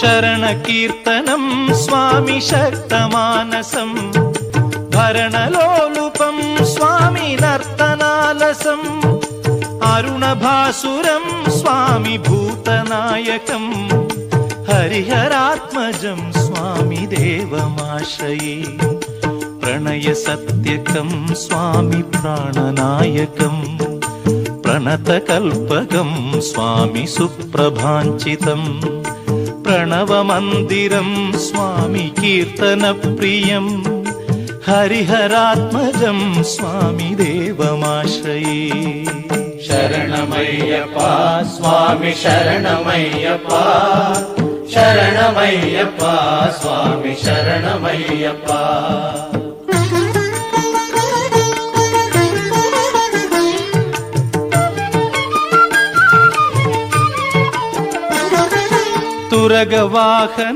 ശരണകീർത്തനം സ്വാമി ശക്തമാനസം ഭരണലോലുപം സ്വാമി നർത്തനാലസം അരുണഭാസുരം സ്വാമി ഭൂതനായകം ഹരിഹരാത്മജം സ്വാമി ദേവമാശ്രയേ പ്രണയസത്യകം സ്വാമി പ്രാണനായകം പ്രണതകൽപകം സ്വാമി സുപ്രഭാഞ്ചിതം പ്രണവമന്ദിരം സ്വാമി കീർത്തനപ്രിയം ഹരിഹരാത്മജം സ്വാമി ദേവമാശ്രയേ ശരണമയ്യപ്പ സ്വാമി ശരണമയ്യപ്പ ശരണമയ്യപ്പ സ്വാമി ശരണമയ്യപ്പ തുരഗവാഹന